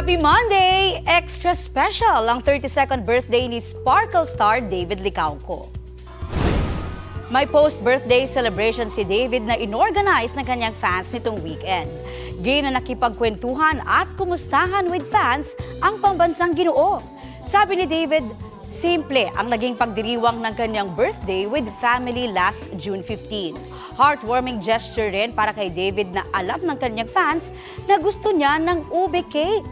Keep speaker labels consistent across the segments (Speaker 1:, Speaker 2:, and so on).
Speaker 1: Happy Monday! Extra special ang 32nd birthday ni Sparkle star David Licauco. May post-birthday celebration si David na inorganize ng kanyang fans nitong weekend. Game na nakipagkwentuhan at kumustahan with fans ang pambansang Ginoo. Sabi ni David, simple ang naging pagdiriwang ng kanyang birthday with family last June 15. Heartwarming gesture rin para kay David na alam ng kanyang fans na gusto niya ng ube cake.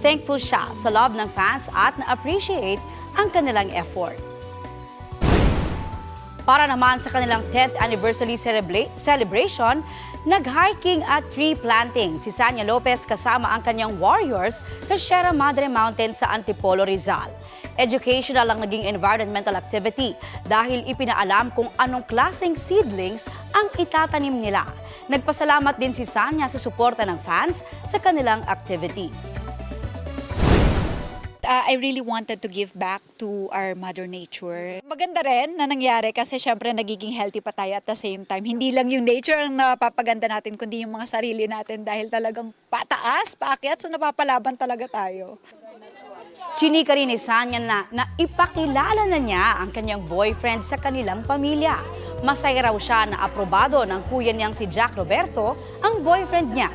Speaker 1: Thankful siya sa love ng fans at na-appreciate ang kanilang effort. Para naman sa kanilang 10th anniversary celebration, nag-hiking at tree planting si Sanya Lopez kasama ang kanyang warriors sa Sierra Madre Mountain sa Antipolo, Rizal. Educational ang naging environmental activity dahil ipinaalam kung anong klaseng seedlings ang itatanim nila. Nagpasalamat din si Sanya sa suporta ng fans sa kanilang activity.
Speaker 2: I really wanted to give back to our Mother Nature. Maganda rin na nangyari kasi syempre nagiging healthy pa tayo at the same time. Hindi lang yung nature ang napapaganda natin, kundi yung mga sarili natin dahil talagang pataas, paakyat, so napapalaban talaga tayo.
Speaker 1: Chinika rin ni Sanya na ipakilala na niya ang kanyang boyfriend sa kanilang pamilya. Masaya raw siya na aprobado ng kuya niyang si Jack Roberto ang boyfriend niya.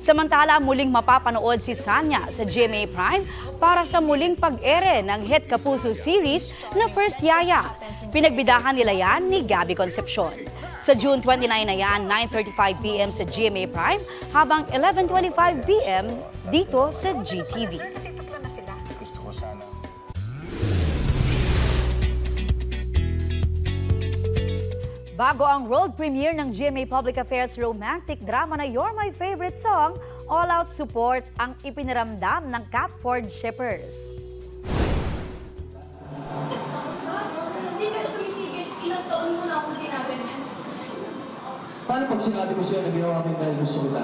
Speaker 1: Samantala, muling mapapanood si Sanya sa GMA Prime para sa muling pag-ere ng hit Kapuso series na First Yaya. Pinagbidahan nila yan ni Gabby Concepcion. Sa June 29 na yan, 9:35 p.m. sa GMA Prime habang 11:25 p.m. dito sa GTV.
Speaker 3: Gusto ko sana.
Speaker 1: Bago ang world premiere ng GMA Public Affairs romantic drama na You're My Favorite Song, all-out support ang ipinaramdam ng Capford shippers.
Speaker 4: Hindi ka tumitigil. Ilang taon mo na akong ginaganyan.
Speaker 5: Paano pag sinabi ko sa'yo na ginawa mo dahil gusto kita?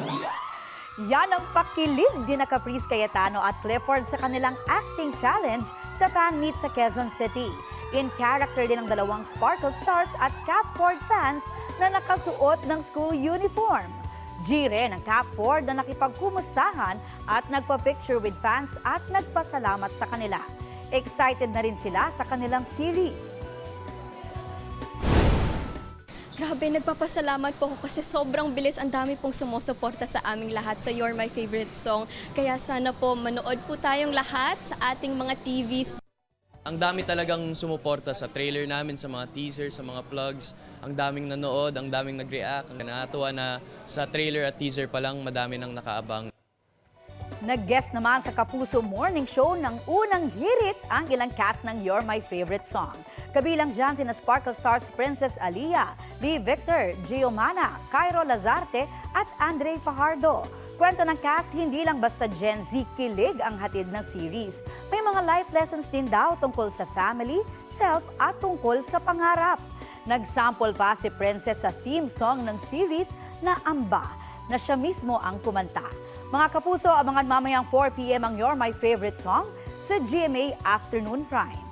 Speaker 1: Yan ang pakilig din na Caprice Cayetano at Clifford sa kanilang acting challenge sa fan meet sa Quezon City. In character din ang dalawang Sparkle stars at Capford fans na nakasuot ng school uniform. G rin ang Capford na nakipagkumustahan at nagpa-picture with fans at nagpasalamat sa kanila. Excited na rin sila sa kanilang series.
Speaker 4: Grabe, nagpapasalamat po ako kasi sobrang bilis. Ang dami pong sumusuporta sa aming lahat sa You're My Favorite Song. Kaya sana po manood po tayong lahat sa ating mga TVs.
Speaker 6: Ang dami talagang sumuporta sa trailer namin, sa mga teasers, sa mga plugs. Ang daming nanood, ang daming nag-react. Nakatuwa na sa trailer at teaser pa lang, madami nang nakaabang.
Speaker 1: Nag-guest naman sa Kapuso Morning Show ng unang hirit ang ilang cast ng You're My Favorite Song. Kabilang dyan sina Sparkle stars Princess Alia, Lee Victor, Giomana, Cairo Lazarte at Andre Fajardo. Kwento ng cast, hindi lang basta Gen Z kilig ang hatid ng series. May mga life lessons din daw tungkol sa family, self at tungkol sa pangarap. Nagsample pa si Princess sa theme song ng series na Amba, na siya mismo ang kumanta. Mga kapuso, abangan mamayang 4 p.m. ang You're My Favorite Song sa GMA Afternoon Prime.